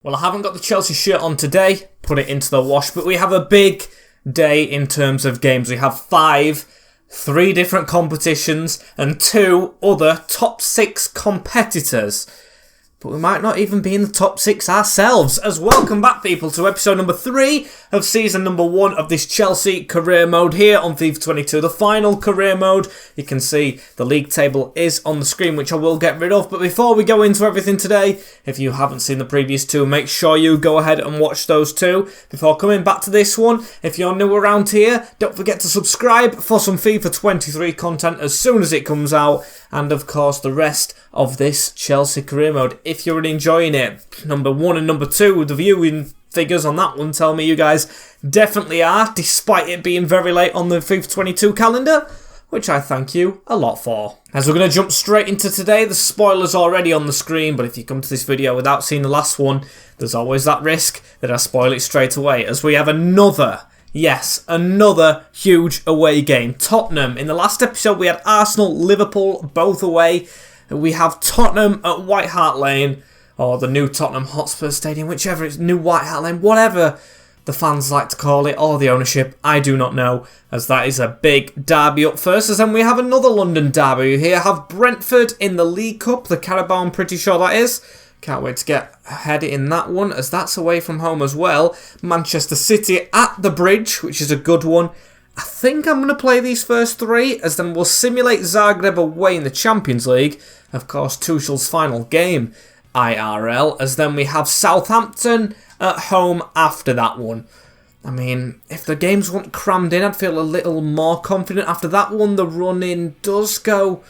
Well, I haven't got the Chelsea shirt on today, put it into the wash, but we have a big day in terms of games. We have three different competitions and 2 other top 6 competitors. But we might not even be in the top 6 ourselves. As welcome back, people, to episode number 3 of season number 1 of this Chelsea career mode here on FIFA 22. The final career mode. You can see the league table is on the screen, which I will get rid of. But before we go into everything today, if you haven't seen the previous 2, make sure you go ahead and watch those 2 before coming back to this one. If you're new around here, don't forget to subscribe for some FIFA 23 content as soon as it comes out. And of course, the rest of this Chelsea career mode, if you're enjoying it. Number 1 and number 2, the viewing figures on that one tell me you guys definitely are, despite it being very late on the FIFA 22 calendar, which I thank you a lot for. As we're going to jump straight into today, the spoiler's already on the screen, but if you come to this video without seeing the last one, there's always that risk that I spoil it straight away, as we have another huge away game. Tottenham. In the last episode, we had Arsenal, Liverpool, both away. We have Tottenham at White Hart Lane, or the new Tottenham Hotspur Stadium, whichever it's new White Hart Lane, whatever the fans like to call it, or the ownership, I do not know, as that is a big derby up first. As then we have another London derby here. Have Brentford in the League Cup, the Carabao, I'm pretty sure that is. Can't wait to get ahead in that one, as that's away from home as well. Manchester City at the Bridge, which is a good one. I think I'm going to play these first 3, as then we'll simulate Zagreb away in the Champions League. Of course, Tuchel's final game, IRL, as then we have Southampton at home after that one. I mean, if the games weren't crammed in, I'd feel a little more confident. After that one, the run-in does go,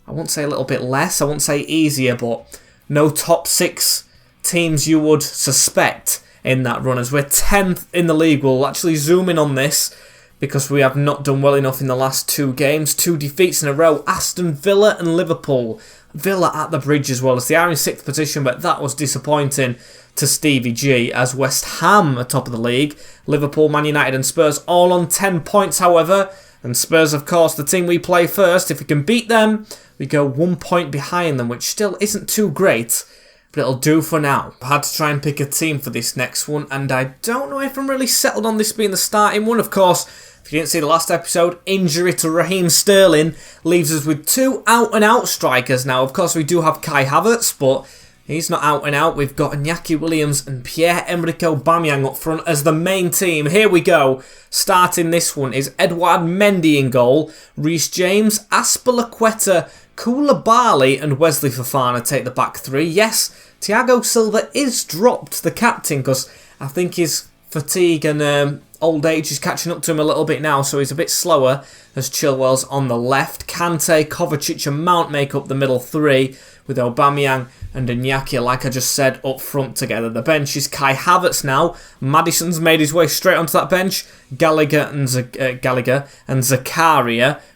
I won't say a little bit less, I won't say easier, but no top 6 teams you would suspect in that run, as we're 10th in the league. We'll actually zoom in on this because we have not done well enough in the last 2 games. 2 defeats in a row. Aston Villa and Liverpool. Villa at the Bridge as well, as they are in 6th position, but that was disappointing to Stevie G, as West Ham are top of the league. Liverpool, Man United and Spurs all on 10 points, however. And Spurs, of course, the team we play first. If we can beat them, we go 1 point behind them, which still isn't too great, but it'll do for now. I had to try and pick a team for this next one, and I don't know if I'm really settled on this being the starting one. Of course, if you didn't see the last episode, injury to Raheem Sterling leaves us with 2 out-and-out strikers now. Of course, we do have Kai Havertz, but he's not out-and-out. We've got Iñaki Williams and Pierre-Emerick Aubameyang up front as the main team. Here we go. Starting this one is Edouard Mendy in goal. Reece James, Azpilicueta, Koulibaly and Wesley Fofana take the back 3. Yes, Thiago Silva is dropped, the captain, because I think his fatigue and old age is catching up to him a little bit now, so he's a bit slower, as Chilwell's on the left. Kante, Kovacic and Mount make up the middle 3, with Aubameyang and Iñaki, like I just said, up front together. The bench is Kai Havertz now. Maddison's made his way straight onto that bench. Gallagher and Zakaria,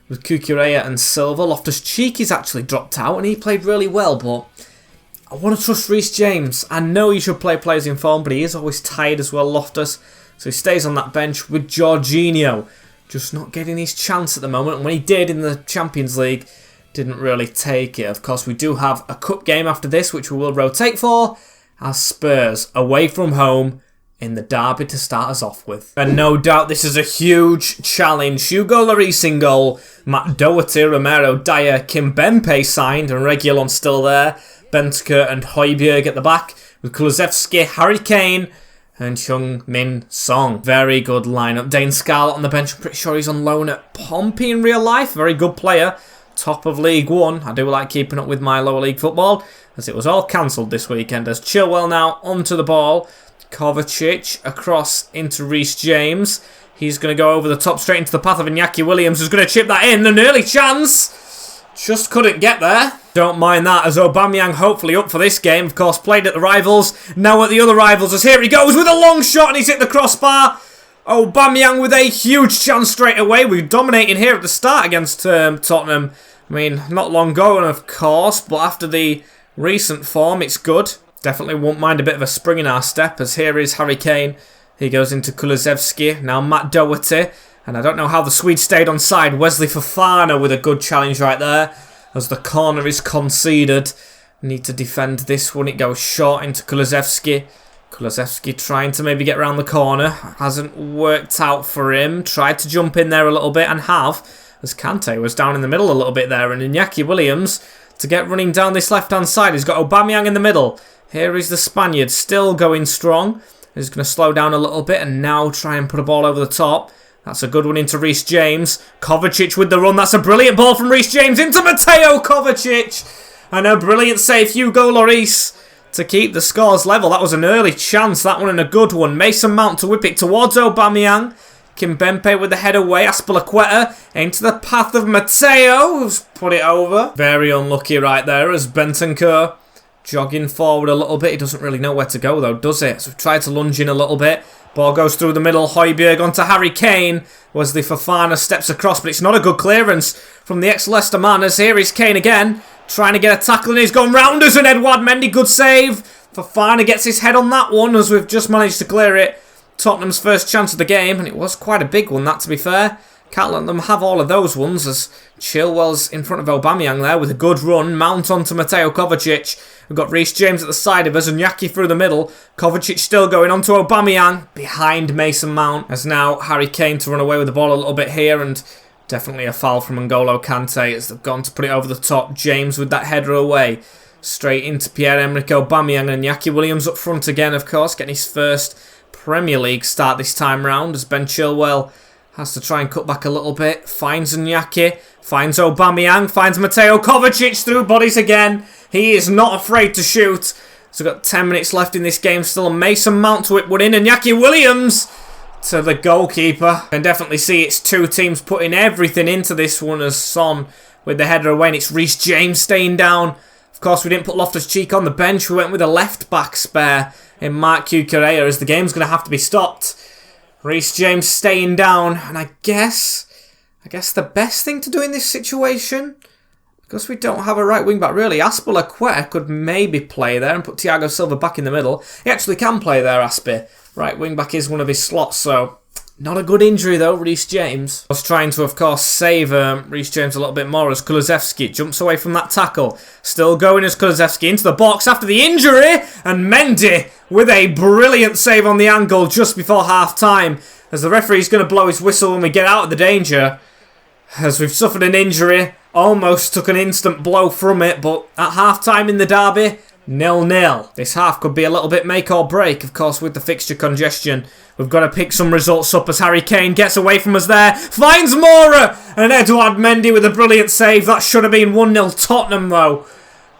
with Cucurella and Silva. Loftus-Cheek is actually dropped out, and he played really well, but I want to trust Reece James. I know he should play players in form, but he is always tired as well, Loftus. So he stays on that bench with Jorginho. Just not getting his chance at the moment. And when he did in the Champions League, didn't really take it. Of course, we do have a cup game after this, which we will rotate for, as Spurs away from home in the derby to start us off with. And no doubt this is a huge challenge. Hugo Lloris in goal. Matt Doherty, Romero, Dyer, Kimpembe signed, and Reguilon still there. Benteke and Højbjerg at the back, with Kulusevski, Harry Kane and Heung-min Son. Very good lineup. Dane Scarlett on the bench. I'm pretty sure he's on loan at Pompey in real life. Very good player. Top of League 1. I do like keeping up with my lower league football, as it was all cancelled this weekend. As Chilwell now onto the ball. Kovacic across into Reece James. He's going to go over the top straight into the path of Iñaki Williams, who's going to chip that in. An early chance. Just couldn't get there. Don't mind that, as Aubameyang hopefully up for this game. Of course, played at the rivals, now at the other rivals, as here he goes with a long shot and he's hit the crossbar. Aubameyang with a huge chance straight away. We're dominating here at the start against Tottenham. I mean, not long ago, of course, but after the recent form, it's good. Definitely won't mind a bit of a spring in our step, as here is Harry Kane. He goes into Kulusevski, now Matt Doherty. And I don't know how the Swede stayed on side. Wesley Fofana with a good challenge right there, as the corner is conceded. Need to defend this one. It goes short into Kulusevski. Kulusevski trying to maybe get around the corner. Hasn't worked out for him. Tried to jump in there a little bit and have, as Kante was down in the middle a little bit there. And Iñaki Williams to get running down this left-hand side. He's got Aubameyang in the middle. Here is the Spaniard still going strong. He's going to slow down a little bit and now try and put a ball over the top. That's a good one into Reece James. Kovacic with the run. That's a brilliant ball from Reece James into Mateo Kovacic. And a brilliant save, Hugo Lloris, to keep the scores level. That was an early chance, that one, and a good one. Mason Mount to whip it towards Aubameyang. Kimpembe with the head away. Azpilicueta into the path of Mateo, who's put it over. Very unlucky right there as Bentancur jogging forward a little bit. He doesn't really know where to go though, does it? So we've tried to lunge in a little bit. Ball goes through the middle. Højbjerg onto Harry Kane. Wesley Fofana steps across, but it's not a good clearance from the ex-Leicester man. As here is Kane again, trying to get a tackle, and he's gone round as an Edouard Mendy. Good save. Fofana gets his head on that one as we've just managed to clear it. Tottenham's first chance of the game, and it was quite a big one, that, to be fair. Can't let them have all of those ones as Chilwell's in front of Aubameyang there with a good run. Mount onto Mateo Kovacic. We've got Reece James at the side of us and Iñaki through the middle. Kovacic still going onto Aubameyang behind Mason Mount. As now Harry Kane to run away with the ball a little bit here, and definitely a foul from N'Golo Kante as they've gone to put it over the top. James with that header away. Straight into Pierre-Emerick Aubameyang and Iñaki Williams up front again, of course, getting his first Premier League start this time round as Ben Chilwell has to try and cut back a little bit. Finds Iñaki, finds Aubameyang, finds Mateo Kovacic through bodies again. He is not afraid to shoot. So we've got 10 minutes left in this game still. Mason Mount to whip one in, and Iñaki Williams to the goalkeeper. Can definitely see it's two teams putting everything into this one as Son with the header away, and it's Reece James staying down. Of course, we didn't put Loftus-Cheek on the bench. We went with a left-back spare in Marc Cucurella as the game's going to have to be stopped. Reece James staying down, and I guess the best thing to do in this situation, because we don't have a right wing back really, Azpilicueta could maybe play there and put Thiago Silva back in the middle. He actually can play there, Aspi. Right wing back is one of his slots, so not a good injury though, Reece James. I was trying to, of course, save Reece James a little bit more as Kulusevski jumps away from that tackle. Still going as Kulusevski into the box after the injury, and Mendy with a brilliant save on the angle just before half-time as the referee's going to blow his whistle when we get out of the danger. As we've suffered an injury, almost took an instant blow from it, but at half-time in the derby, 0-0. This half could be a little bit make or break, of course, with the fixture congestion. We've got to pick some results up as Harry Kane gets away from us there. Finds Moura, and Edouard Mendy with a brilliant save. That should have been 1-0 Tottenham, though.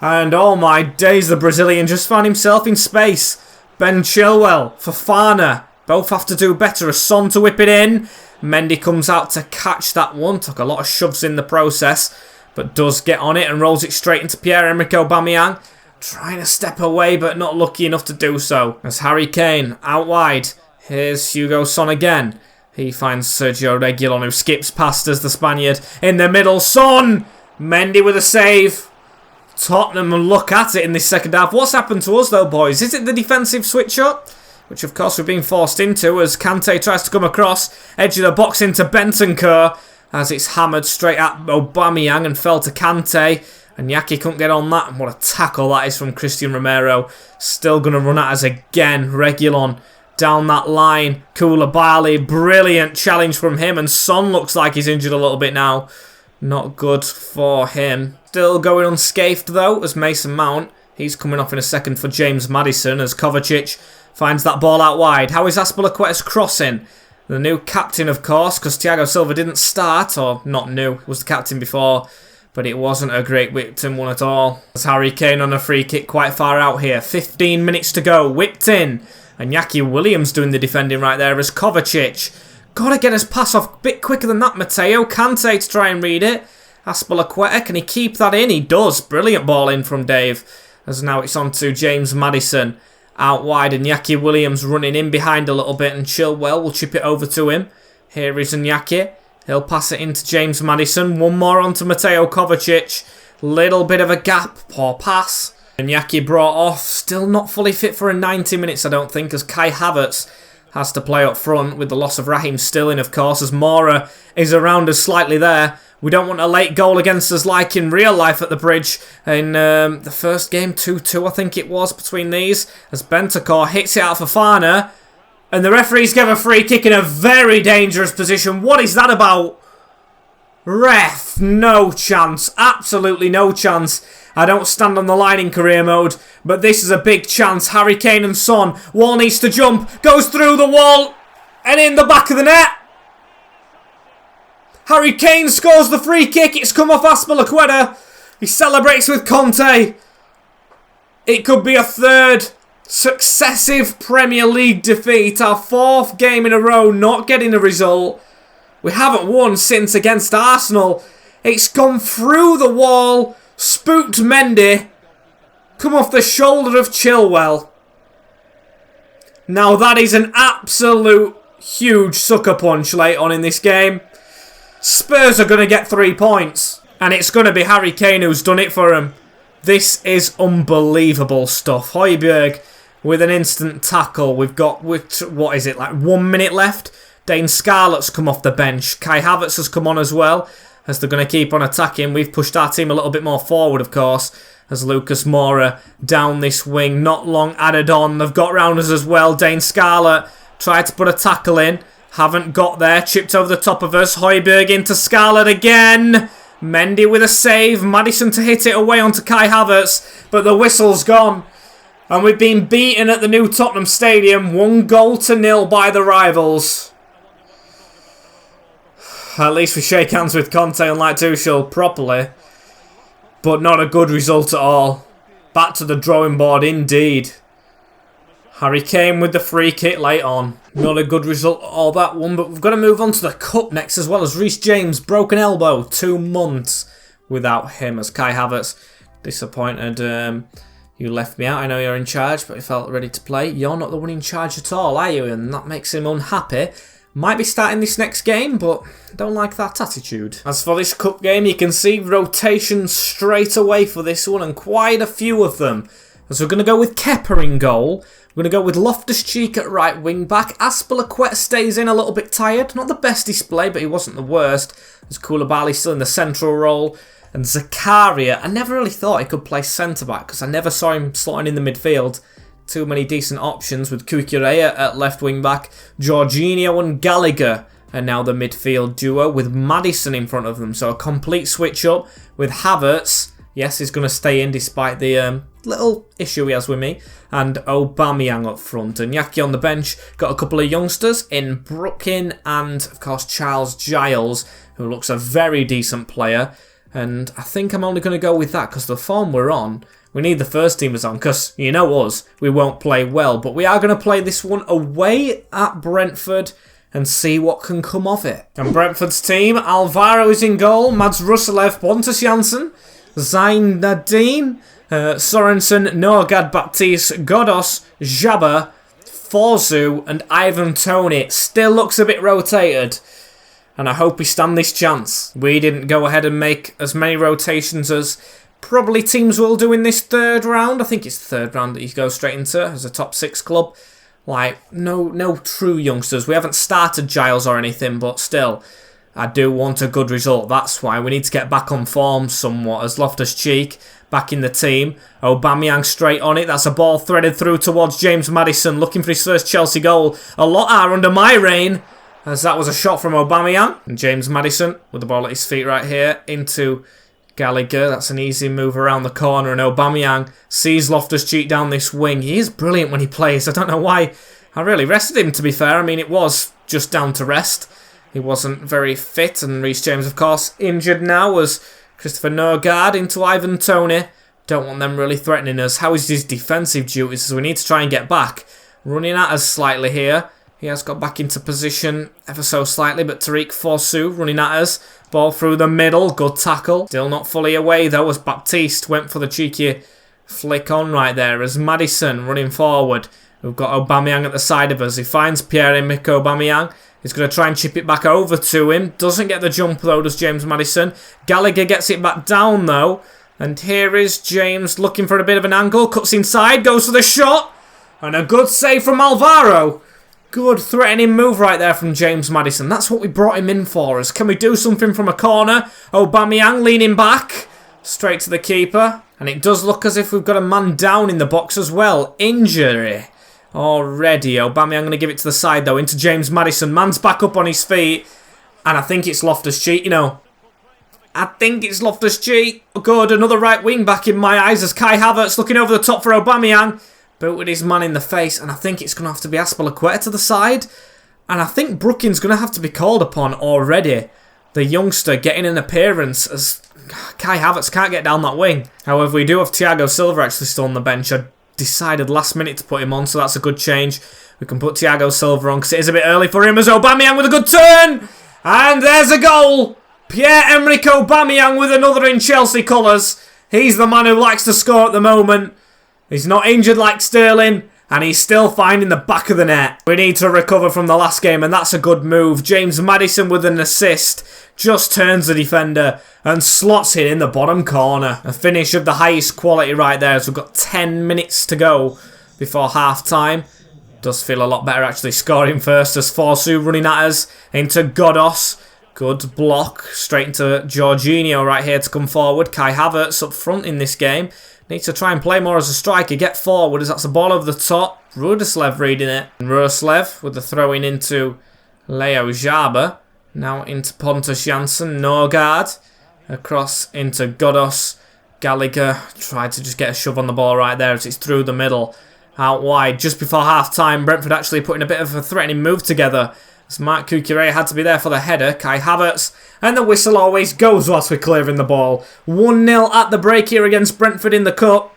And oh my days, the Brazilian just found himself in space. Ben Chilwell, Fofana, both have to do better. A Son to whip it in. Mendy comes out to catch that one. Took a lot of shoves in the process, but does get on it and rolls it straight into Pierre-Emerick Aubameyang. Trying to step away, but not lucky enough to do so. As Harry Kane out wide. Here's Hugo Son again. He finds Sergio Reguilon, who skips past as the Spaniard. In the middle, Son! Mendy with a save. Tottenham look at it in this second half. What's happened to us though, boys? Is it the defensive switch-up? Which, of course, we've been forced into as Kante tries to come across. Edge of the box into Bentancur as it's hammered straight at Aubameyang and fell to Kante. And Iñaki couldn't get on that. And what a tackle that is from Christian Romero. Still going to run at us again. Reguilon down that line. Koulibaly, brilliant challenge from him. And Son looks like he's injured a little bit now. Not good for him. Still going unscathed though as Mason Mount. He's coming off in a second for James Maddison as Kovacic finds that ball out wide. How is Azpilicueta's crossing? The new captain, of course, because Thiago Silva didn't start, or not new, was the captain before, but it wasn't a great Whipped-in one at all. As Harry Kane on a free kick quite far out here. 15 minutes to go. Whipped in. And Iñaki Williams doing the defending right there as Kovacic. Gotta get his pass off a bit quicker than that, Mateo. Kante to try and read it. Azpilicueta, can he keep that in? He does. Brilliant ball in from Dave. As now it's on to James Maddison. Out wide, and Iñaki Williams running in behind a little bit, and Chilwell will chip it over to him. Here is Iñaki. He'll pass it into James Maddison. One more onto Mateo Kovacic. Little bit of a gap. Poor pass. Iñaki brought off. Still not fully fit for a 90 minutes, I don't think, as Kai Havertz has to play up front with the loss of Raheem Sterling, of course, as Moura is around us slightly there. We don't want a late goal against us like in real life at the Bridge in the first game, 2-2 I think it was between these. As Bentancur hits it out for Fafana. And the referees give a free kick in a very dangerous position. What is that about? Ref, no chance. Absolutely no chance. I don't stand on the line in career mode, but this is a big chance. Harry Kane and Son. Wall needs to jump. Goes through the wall. And in the back of the net. Harry Kane scores the free kick. It's come off Azpilicueta. He celebrates with Conte. It could be a third successive Premier League defeat. Our fourth game in a row not getting a result. We haven't won since against Arsenal. It's gone through the wall. Spooked Mendy. Come off the shoulder of Chilwell. Now that is an absolute huge sucker punch late on in this game. Spurs are going to get 3 points. And it's going to be Harry Kane who's done it for them. This is unbelievable stuff. Højbjerg with an instant tackle. We've got, what is it, like 1 minute left? Dane Scarlett's come off the bench. Kai Havertz has come on as well. As they're going to keep on attacking. We've pushed our team a little bit more forward, of course. As Lucas Moura down this wing. Not long added on. They've got round us as well. Dane Scarlett tried to put a tackle in. Haven't got there. Chipped over the top of us. Højbjerg into Scarlett again. Mendy with a save. Maddison to hit it away onto Kai Havertz. But the whistle's gone. And we've been beaten at the new Tottenham Stadium. 1-0 by the rivals. At least we shake hands with Conte, unlike Tuchel, properly. But not a good result at all. Back to the drawing board indeed. Harry Kane with the free kick late on. Not a good result at all, that one. But we've got to move on to the Cup next as well. As Reece James, broken elbow. 2 months without him. As Kai Havertz, disappointed. You left me out. I know you're in charge, but you felt ready to play. You're not the one in charge at all, are you? And that makes him unhappy. Might be starting this next game, but don't like that attitude. As for this cup game, you can see rotations straight away for this one, and quite a few of them. As we're going to go with Kepa in goal. We're going to go with Loftus-Cheek at right wing back. Azpilicueta stays in a little bit tired. Not the best display, but he wasn't the worst. As Koulibaly still in the central role. And Zakaria, I never really thought he could play centre-back because I never saw him slotting in the midfield. Too many decent options with Kukureya at left wing back. Jorginho and Gallagher are now the midfield duo with Maddison in front of them. So a complete switch up with Havertz. Yes, he's going to stay in despite the little issue he has with me. And Aubameyang up front. And Yaki on the bench. Got a couple of youngsters in Brooklyn and, of course, Charles Giles, who looks a very decent player. And I think I'm only going to go with that because the form we're on, we need the first teamers on because, you know us, we won't play well. But we are going to play this one away at Brentford and see what can come of it. And Brentford's team, Alvaro is in goal, Mads Russelev, Pontus Jansson, Zayn Nadine, Sorensen, Norgard Baptiste, Godos, Jabba, Forzu and Ivan Toney. Still looks a bit rotated. And I hope we stand this chance. We didn't go ahead and make as many rotations as probably teams will do in this third round. I think it's the third round that you go straight into as a top 6 club. Like, no true youngsters. We haven't started Giles or anything, but still, I do want a good result. That's why we need to get back on form somewhat. As Loftus-Cheek back in the team. Aubameyang straight on it. That's a ball threaded through towards James Maddison, looking for his first Chelsea goal. A lot are under my reign. As that was a shot from Aubameyang. And James Maddison with the ball at his feet right here into Gallagher. That's an easy move around the corner. And Aubameyang sees Loftus-Cheek down this wing. He is brilliant when he plays. I don't know why I really rested him, to be fair. I mean, it was just down to rest. He wasn't very fit. And Reece James, of course, injured now as Christopher Norgard into Ivan Toney. Don't want them really threatening us. How is his defensive duties? So we need to try and get back. Running at us slightly here. He has got back into position ever so slightly, but Tariq Forsu running at us. Ball through the middle, good tackle. Still not fully away though, as Baptiste went for the cheeky flick on right there. As Maddison running forward. We've got Aubameyang at the side of us. He finds Pierre-Emerick Aubameyang. He's going to try and chip it back over to him. Doesn't get the jump though, does James Maddison. Gallagher gets it back down though. And here is James looking for a bit of an angle. Cuts inside, goes for the shot. And a good save from Alvaro. Good threatening move right there from James Maddison. That's what we brought him in for. Can we do something from a corner? Aubameyang leaning back. Straight to the keeper. And it does look as if we've got a man down in the box as well. Injury already. Aubameyang going to give it to the side though. Into James Maddison. Man's back up on his feet. And I think it's Loftus-Cheek, you know. I think it's Loftus-Cheek. Good, another right wing back in my eyes as Kai Havertz looking over the top for Aubameyang. Booted his man in the face, and I think it's going to have to be Azpilicueta to the side. And I think Brooking's going to have to be called upon already. The youngster getting an appearance as Kai Havertz can't get down that wing. However, we do have Thiago Silva actually still on the bench. I decided last minute to put him on, so that's a good change. We can put Thiago Silva on because it is a bit early for him as Aubameyang with a good turn. And there's a goal. Pierre-Emerick Aubameyang with another in Chelsea colours. He's the man who likes to score at the moment. He's not injured like Sterling, and he's still finding the back of the net. We need to recover from the last game, and that's a good move. James Maddison with an assist just turns the defender and slots it in the bottom corner. A finish of the highest quality right there as we've got 10 minutes to go before half-time. Does feel a lot better actually scoring first as Forsu running at us into Godos. Good block straight into Jorginho right here to come forward. Kai Havertz up front in this game. Needs to try and play more as a striker. Get forward as that's a ball over the top. Rudoslev reading it. And Rudoslev with the throw in into Leo Jaba. Now into Pontus Jansson. Norgard. Across into Godos. Gallagher tried to just get a shove on the ball right there as it's through the middle. Out wide. Just before half time. Brentford actually putting a bit of a threatening move together. As Mark Cucurella had to be there for the header. Kai Havertz. And the whistle always goes whilst we're clearing the ball. 1-0 at the break here against Brentford in the cup.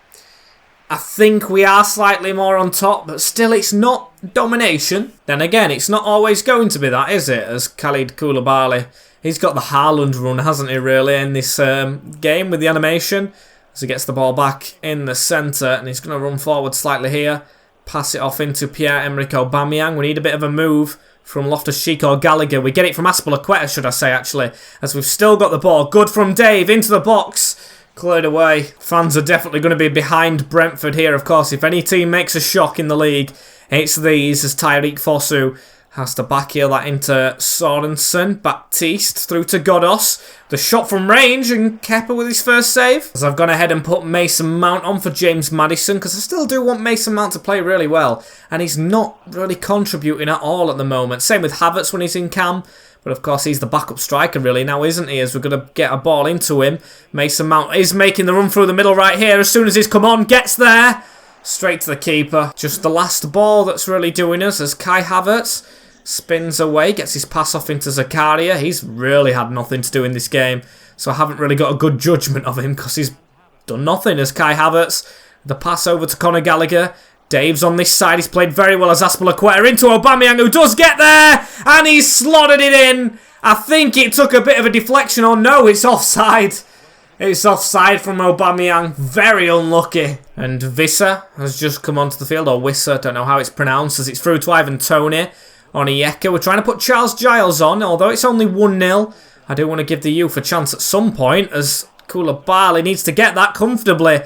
I think we are slightly more on top, but still it's not domination. Then again, it's not always going to be that, is it? As Khalid Koulibaly, he's got the Haaland run, hasn't he, really, in this game with the animation. As he gets the ball back in the centre, and he's going to run forward slightly here. Pass it off into Pierre-Emerick Aubameyang. We need a bit of a move from Loftus-Cheek or Gallagher. We get it from Azpilicueta, should I say, actually, as we've still got the ball. Good from Dave into the box. Cleared away. Fans are definitely going to be behind Brentford here, of course. If any team makes a shock in the league, it's these, as Tyreek Fosu has to backheel that into Sorensen. Baptiste through to Godos. The shot from range, and Kepa with his first save. As I've gone ahead and put Mason Mount on for James Maddison, because I still do want Mason Mount to play really well. And he's not really contributing at all at the moment. Same with Havertz when he's in cam. But of course he's the backup striker really now, isn't he? As we're going to get a ball into him. Mason Mount is making the run through the middle right here. As soon as he's come on, gets there. Straight to the keeper. Just the last ball that's really doing us as Kai Havertz spins away, gets his pass off into Zakaria. He's really had nothing to do in this game. So I haven't really got a good judgment of him because he's done nothing as Kai Havertz. The pass over to Conor Gallagher. Dave's on this side. He's played very well as Azpilicueta into Aubameyang, who does get there. And he's slotted it in. I think it took a bit of a deflection. Oh no, it's offside. It's offside from Aubameyang. Very unlucky. And Visser has just come onto the field. Or Wisser, don't know how it's pronounced. As it's through to Ivan Toney. Onyeka. We're trying to put Charles Giles on. Although it's only 1-0. I do want to give the youth a chance at some point. As Koulibaly needs to get that comfortably.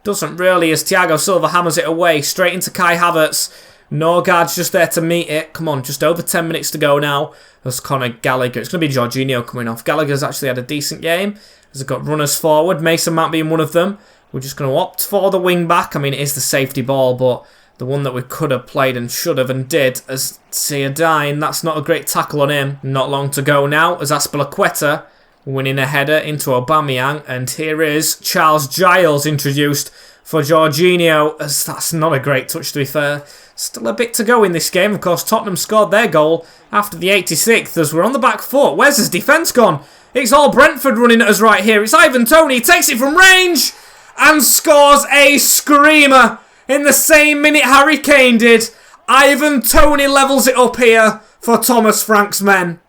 Doesn't really as Thiago Silva hammers it away. Straight into Kai Havertz. Norgard's just there to meet it. Come on, just over 10 minutes to go now. There's Conor Gallagher. It's going to be Jorginho coming off. Gallagher's actually had a decent game. As they've got runners forward. Mason Mount being one of them. We're just going to opt for the wing back. I mean, it is the safety ball, but the one that we could have played and should have and did. As Zidane, that's not a great tackle on him. Not long to go now. As Azpilicueta winning a header into Aubameyang. And here is Charles Giles introduced for Jorginho. As that's not a great touch, to be fair. Still a bit to go in this game. Of course, Tottenham scored their goal after the 86th as we're on the back foot. Where's his defence gone? It's all Brentford running at us right here. It's Ivan Toney. He takes it from range and scores a screamer in the same minute Harry Kane did. Ivan Toney levels it up here for Thomas Frank's men.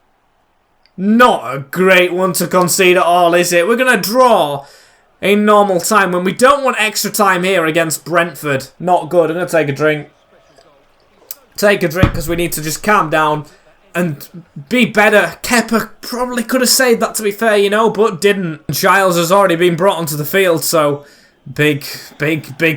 Not a great one to concede at all, is it? We're going to draw in normal time when we don't want extra time here against Brentford. Not good. I'm going to take a drink. Take a drink because we need to just calm down and be better. Kepa probably could have saved that, to be fair, you know, but didn't. Giles has already been brought onto the field, so big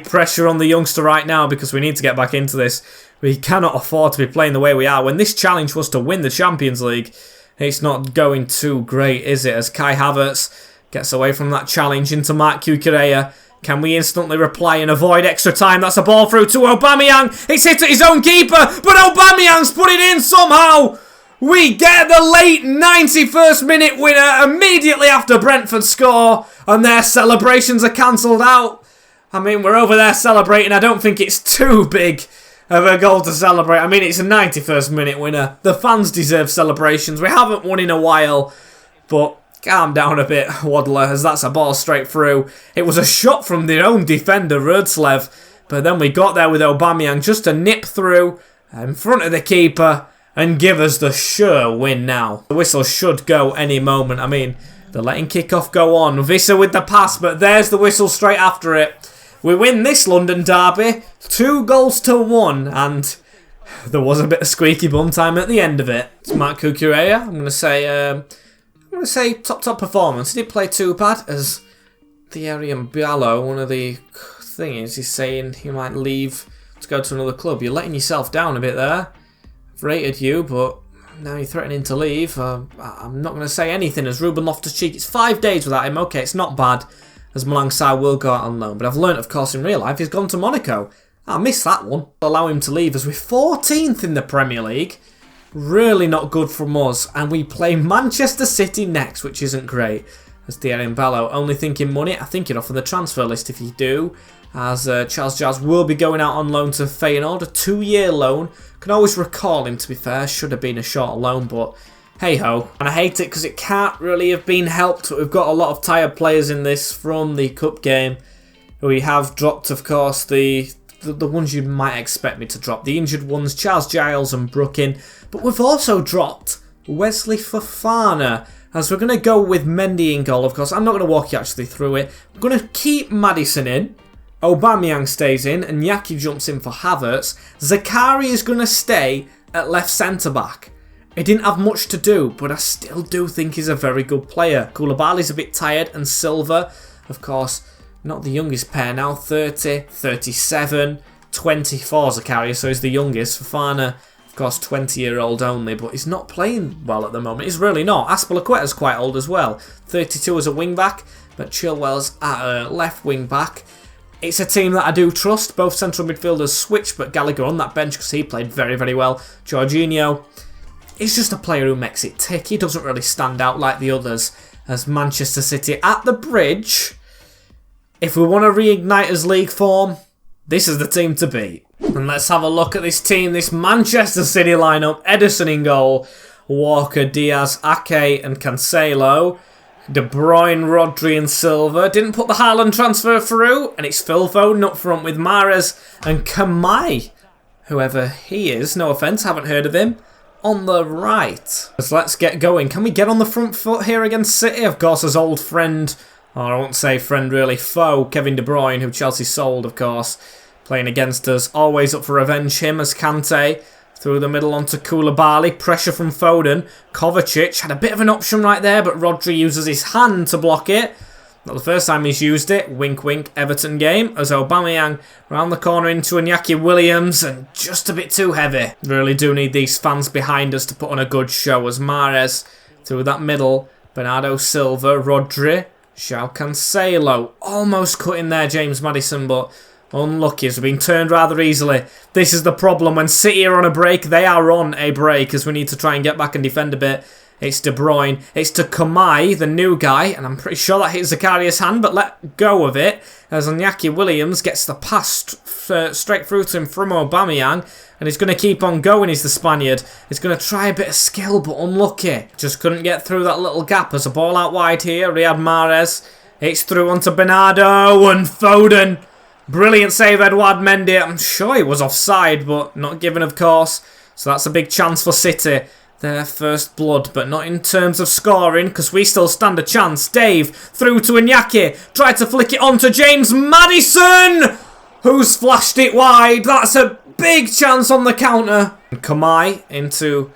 pressure on the youngster right now because we need to get back into this. We cannot afford to be playing the way we are. When this challenge was to win the Champions League, it's not going too great, is it? As Kai Havertz gets away from that challenge into Marc Cucurella. Can we instantly reply and avoid extra time? That's a ball through to Aubameyang. It's hit at his own keeper, but Aubameyang's put it in somehow. We get the late 91st minute winner immediately after Brentford score, and their celebrations are cancelled out. I mean, we're over there celebrating. I don't think it's too big of a goal to celebrate. I mean, it's a 91st minute winner. The fans deserve celebrations. We haven't won in a while, but calm down a bit, Waddler, as that's a ball straight through. It was a shot from their own defender, Rödslev, but then we got there with Aubameyang just to nip through in front of the keeper and give us the sure win now. The whistle should go any moment. I mean, they're letting kickoff go on. Visser with the pass, but there's the whistle straight after it. We win this London derby, 2-1, and there was a bit of squeaky bum time at the end of it. It's Marc Cucurella. I'm going to say top performance. He didn't play too bad, as Thierry Mbialo, one of the things, he's saying he might leave to go to another club. You're letting yourself down a bit there. I've rated you, but now you're threatening to leave. I'm not going to say anything, as Ruben Loftus-Cheek, it's 5 days without him. Okay, it's not bad, as Malang Sarr will go out on loan. But I've learnt, of course, in real life, he's gone to Monaco. I missed that one. Allow him to leave, as we're 14th in the Premier League. Really not good from us, and we play Manchester City next, which isn't great. As Thierry Mbialo, only thinking money. I think you're off on the transfer list if you do, as Charles Jazz will be going out on loan to Feyenoord, a 2-year loan. Can always recall him, to be fair, should have been a short loan, but hey-ho. And I hate it because it can't really have been helped. We've got a lot of tired players in this from the cup game. We have dropped, of course, the ones you might expect me to drop. The injured ones, Charles Giles and Brookin. But we've also dropped Wesley Fofana, as we're going to go with Mendy in goal, of course. I'm not going to walk you actually through it. We're going to keep Maddison in. Aubameyang stays in, and Yaki jumps in for Havertz. Zakari is going to stay at left centre-back. He didn't have much to do, but I still do think he's a very good player. Koulibaly's a bit tired, and Silva, of course, not the youngest pair now. 30, 37, 24 Zakari, so he's the youngest. Fofana, of course, 20-year-old only, but he's not playing well at the moment. He's really not. Aspilicueta's quite old as well. 32 as a wing-back, but Chilwell's at a left wing-back. It's a team that I do trust. Both central midfielders switched, but Gallagher on that bench because he played very, very well. Jorginho, he's just a player who makes it tick. He doesn't really stand out like the others. As Manchester City at the bridge, if we want to reignite as league form, this is the team to beat. And let's have a look at this team, this Manchester City lineup. Ederson in goal, Walker, Diaz, Ake and Cancelo. De Bruyne, Rodri and Silva. Didn't put the Haaland transfer through, and it's Phil Foden up front with Mahrez and Kamai, whoever he is, no offence, haven't heard of him, on the right. So let's get going. Can we get on the front foot here against City? Of course, his old friend, or I won't say friend really, foe, Kevin De Bruyne, who Chelsea sold, of course, playing against us. Always up for revenge, him as Kante. Through the middle onto Koulibaly. Pressure from Foden. Kovacic had a bit of an option right there, but Rodri uses his hand to block it. Not the first time he's used it. Wink, wink, Everton game. As Aubameyang round the corner into Iñaki Williams, and just a bit too heavy. Really do need these fans behind us to put on a good show. As Mahrez through that middle. Bernardo Silva, Rodri, João Cancelo. Almost cut in there, James Maddison, but unlucky, as we've been turned rather easily. This is the problem. When City are on a break, they are on a break, as we need to try and get back and defend a bit. It's De Bruyne. It's to Kamai, the new guy, and I'm pretty sure that hit Zakaria's hand, but let go of it. As Iñaki Williams gets the pass straight through to him from Aubameyang, and he's going to keep on going, he's the Spaniard. He's going to try a bit of skill, but unlucky. Just couldn't get through that little gap. As a ball out wide here, Riyad Mahrez. It's through onto Bernardo and Foden. Brilliant save, Edouard Mendy. I'm sure he was offside, but not given, of course. So that's a big chance for City. Their first blood, but not in terms of scoring, because we still stand a chance. Dave, through to Iñaki. Tried to flick it on to James Maddison, who's flashed it wide. That's a big chance on the counter. And Kamai into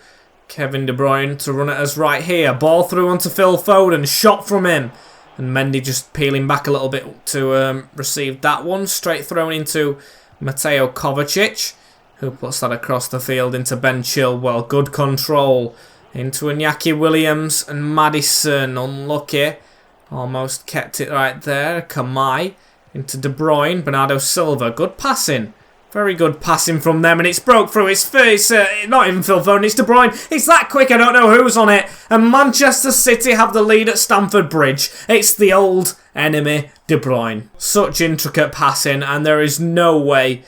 Kevin De Bruyne to run it as right here. Ball through onto Phil Foden. Shot from him. And Mendy just peeling back a little bit to receive that one. Straight thrown into Mateo Kovacic, who puts that across the field into Ben Chilwell. Good control into Iñaki Williams and Maddison. Unlucky. Almost kept it right there. Kamai into De Bruyne. Bernardo Silva. Good passing. Very good passing from them, and it's broke through his face. Not even Phil Foden, it's De Bruyne. It's that quick, I don't know who's on it. And Manchester City have the lead at Stamford Bridge. It's the old enemy, De Bruyne. Such intricate passing, and there is no way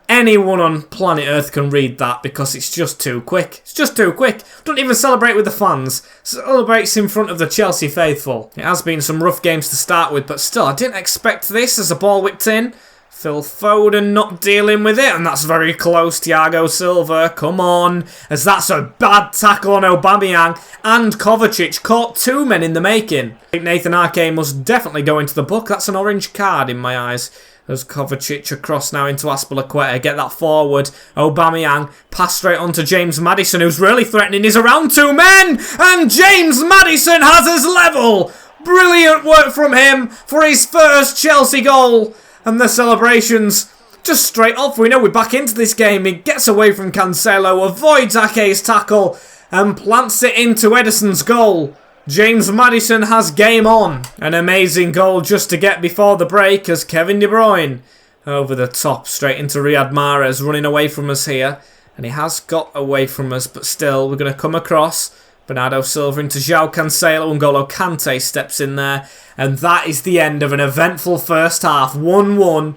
anyone on planet Earth can read that because it's just too quick. It's just too quick. Don't even celebrate with the fans. Celebrates in front of the Chelsea faithful. It has been some rough games to start with, but still, I didn't expect this as a ball whipped in. Phil Foden not dealing with it, and that's very close. Thiago Silva, come on, as that's a bad tackle on Aubameyang, and Kovacic caught two men in the making. I think Nathan Ake must definitely go into the book. That's an orange card in my eyes. There's Kovacic across now into Azpilicueta. Get that forward. Aubameyang, pass straight on to James Maddison, who's really threatening. He's around two men, and James Maddison has us level. Brilliant work from him for his first Chelsea goal. And the celebrations just straight off. We know we're back into this game. He gets away from Cancelo, avoids Ake's tackle, and plants it into Ederson's goal. James Maddison has game on. An amazing goal just to get before the break as Kevin De Bruyne over the top straight into Riyad Mahrez, running away from us here. And he has got away from us, but still we're going to come across. Bernardo Silva into João Cancelo, and N'Golo Kante steps in there. And that is the end of an eventful first half. 1-1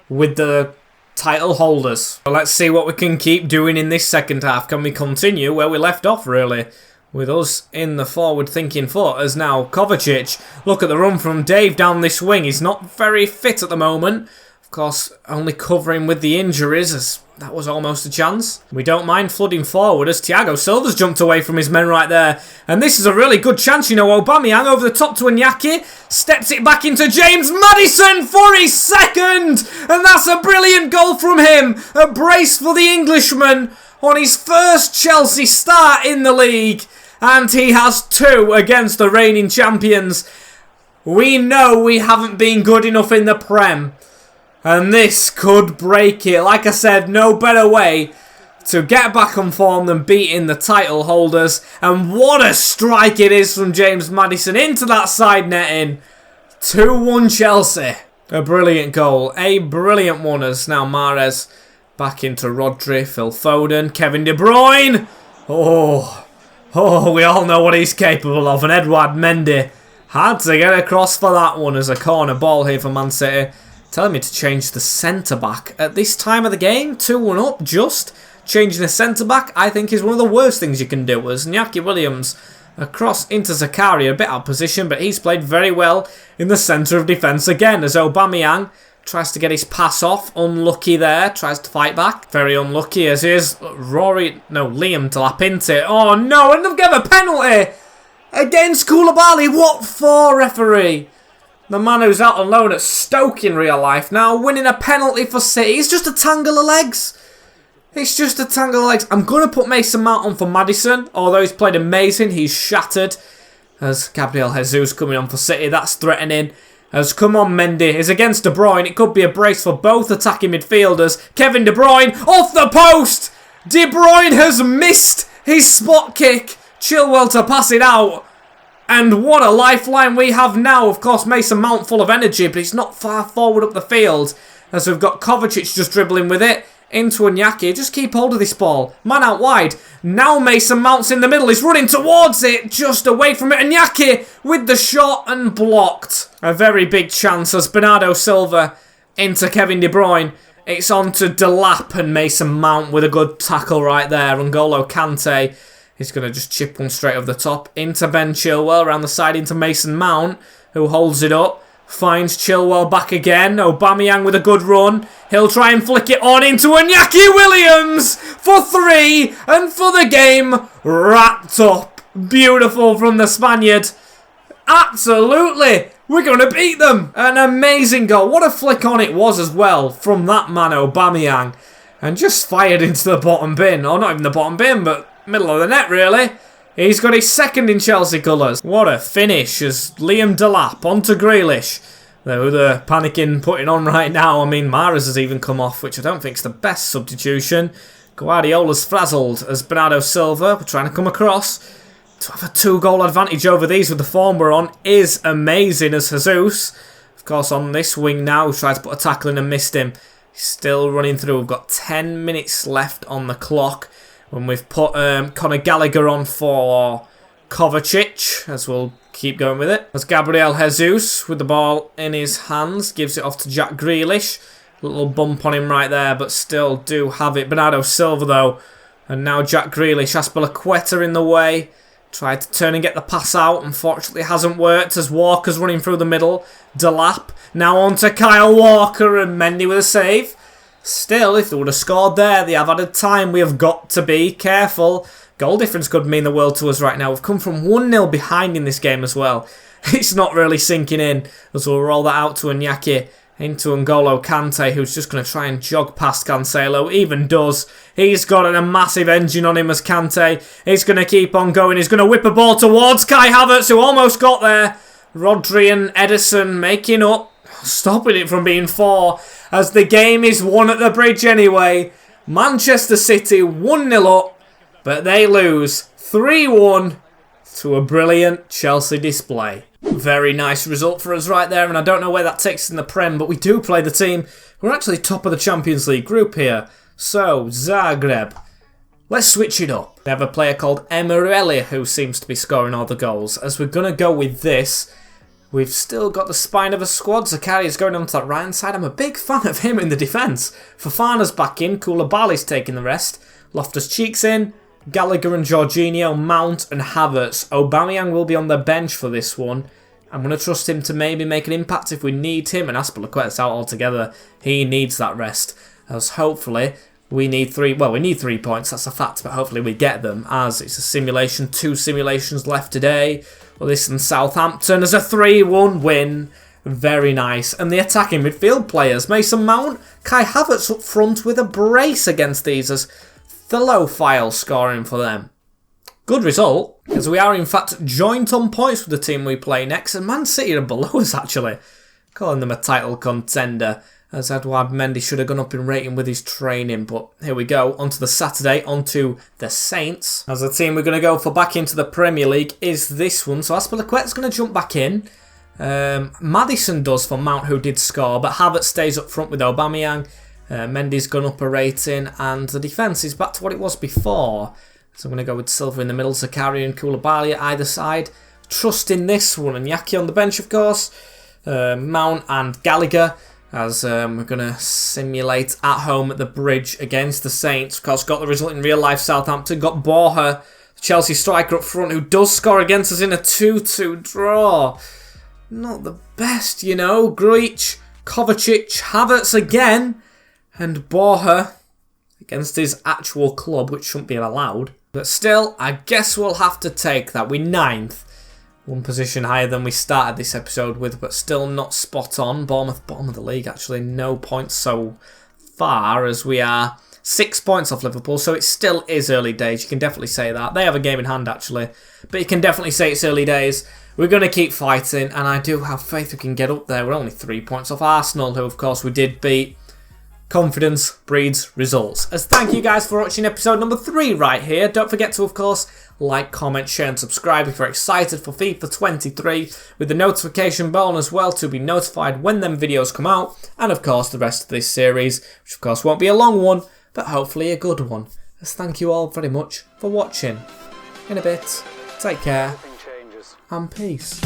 with the title holders. So let's see what we can keep doing in this second half. Can we continue where we left off, really? With us in the forward-thinking foot as now Kovacic. Look at the run from Dave down this wing. He's not very fit at the moment. Of course, only covering with the injuries as that was almost a chance. We don't mind flooding forward as Thiago Silva's jumped away from his men right there. And this is a really good chance, you know. Aubameyang over the top to Iñaki. Steps it back into James Maddison for his second. And that's a brilliant goal from him. A brace for the Englishman on his first Chelsea start in the league. And he has two against the reigning champions. We know we haven't been good enough in the Prem. And this could break it. Like I said, no better way to get back on form than beating the title holders. And what a strike it is from James Maddison into that side netting. 2-1 Chelsea. A brilliant goal. A brilliant one as now Mahrez back into Rodri, Phil Foden, Kevin De Bruyne. Oh, we all know what he's capable of. And Edouard Mendy had to get across for that one as a corner ball here for Man City. Telling me to change the centre-back at this time of the game. 2-1 up, just. Changing a centre-back, I think, is one of the worst things you can do. As Iñaki Williams across into Zakaria, a bit out of position, but he's played very well in the centre of defence again. As Aubameyang tries to get his pass off. Unlucky there, tries to fight back. Very unlucky as here's Liam to lap into it. Oh no, and they've given a penalty against Koulibaly. What for, referee? The man who's out on loan at Stoke in real life now winning a penalty for City. It's just a tangle of legs. It's just a tangle of legs. I'm going to put Mason Mount on for Maddison. Although he's played amazing, he's shattered. As Gabriel Jesus coming on for City. That's threatening. As come on Mendy is against De Bruyne. It could be a brace for both attacking midfielders. Kevin De Bruyne off the post. De Bruyne has missed his spot kick. Chilwell to pass it out. And what a lifeline we have now. Of course, Mason Mount full of energy, but he's not far forward up the field. As we've got Kovacic just dribbling with it. Into Iñaki. Just keep hold of this ball. Man out wide. Now Mason Mount's in the middle. He's running towards it. Just away from it. Iñaki with the shot and blocked. A very big chance as Bernardo Silva into Kevin De Bruyne. It's on to Delap and Mason Mount with a good tackle right there. N'Golo Kante. He's going to just chip one straight over the top. Into Ben Chilwell. Around the side into Mason Mount. Who holds it up. Finds Chilwell back again. Aubameyang with a good run. He'll try and flick it on into Iñaki Williams for 3. And for the game wrapped up. Beautiful from the Spaniard. Absolutely. We're going to beat them. An amazing goal. What a flick on it was as well from that man Aubameyang. And just fired into the bottom bin. Or not even the bottom bin, but middle of the net, really. He's got his second in Chelsea colours. What a finish as Liam Delap onto Grealish. They're panicking putting on right now. I mean, Mahrez has even come off, which I don't think is the best substitution. Guardiola's frazzled as Bernardo Silva, we're trying to come across. To have a 2-goal advantage over these with the form we're on is amazing as Jesus. Of course, on this wing now, we tried to put a tackle in and missed him. He's still running through. We've got 10 minutes left on the clock when we've put Conor Gallagher on for Kovacic, as we'll keep going with it. As Gabriel Jesus, with the ball in his hands, gives it off to Jack Grealish. Little bump on him right there, but still do have it. Bernardo Silva, though. And now Jack Grealish. Azpilicueta in the way. Tried to turn and get the pass out. Unfortunately, hasn't worked as Walker's running through the middle. Delap. Now on to Kyle Walker and Mendy with a save. Still, if they would have scored there, they have added time. We have got to be careful. Goal difference could mean the world to us right now. We've come from 1-0 behind in this game as well. It's not really sinking in. As we'll roll that out to Iñaki. Into N'Golo Kante, who's just going to try and jog past Cancelo. Even does. He's got a massive engine on him as Kante. He's going to keep on going. He's going to whip a ball towards Kai Havertz, who almost got there. Rodri and Ederson making up. Stopping it from being 4. As the game is won at the bridge anyway. Manchester City 1-0 up. But they lose 3-1 to a brilliant Chelsea display. Very nice result for us right there, and I don't know where that takes us in the Prem, but we do play the team. We're actually top of the Champions League group here. So, Zagreb. Let's switch it up. We have a player called Emerelli who seems to be scoring all the goals. As we're going to go with this, we've still got the spine of a squad. Zakari is going on to that right-hand side. I'm a big fan of him in the defence. Fofana's back in. Koulibaly's taking the rest. Loftus-Cheek's in. Gallagher and Jorginho, Mount and Havertz. Aubameyang will be on the bench for this one. I'm going to trust him to maybe make an impact if we need him. And Azpilicueta's out altogether. He needs that rest. As hopefully we need 3... Well, we need 3 points. That's a fact. But hopefully we get them as it's a simulation. 2 simulations left today. Well, this and Southampton as a 3-1 win. Very nice. And the attacking midfield players. Mason Mount, Kai Havertz up front with a brace against these as Thilofile scoring for them. Good result, as we are in fact joint on points with the team we play next, and Man City are below us actually. Calling them a title contender, as Edouard Mendy should have gone up in rating with his training, but here we go, on to the Saturday, on to the Saints. As the team we're going to go for back into the Premier League is this one, so Azpilicueta's going to jump back in. Maddison does for Mount, who did score, but Havertz stays up front with Aubameyang. Mendy's gone up a rating, and the defence is back to what it was before. So I'm going to go with Silva in the middle, Zakari and Koulibaly at either side. Trust in this one, and Iñaki on the bench, of course. Mount and Gallagher, as we're going to simulate at home at the bridge against the Saints. Of course, got the result in real life. Southampton got Borja, the Chelsea striker up front, who does score against us in a 2-2 draw. Not the best, you know. Grujic, Kovacic, Havertz again. And Borja against his actual club, which shouldn't be allowed. But still, I guess we'll have to take that. We're 9th. 1 position higher than we started this episode with, but still not spot on. Bournemouth, bottom of the league, actually. No points so far, as we are 6 points off Liverpool. So it still is early days. You can definitely say that. They have a game in hand, actually. But you can definitely say it's early days. We're going to keep fighting, and I do have faith we can get up there. We're only 3 points off Arsenal, who, of course, we did beat. Confidence breeds results. As thank you guys for watching episode number 3 right here. Don't forget to, of course, like, comment, share and subscribe if you're excited for FIFA 23 with the notification bell on as well to be notified when them videos come out. And, of course, the rest of this series, which, of course, won't be a long one, but hopefully a good one. As thank you all very much for watching. In a bit, take care and peace.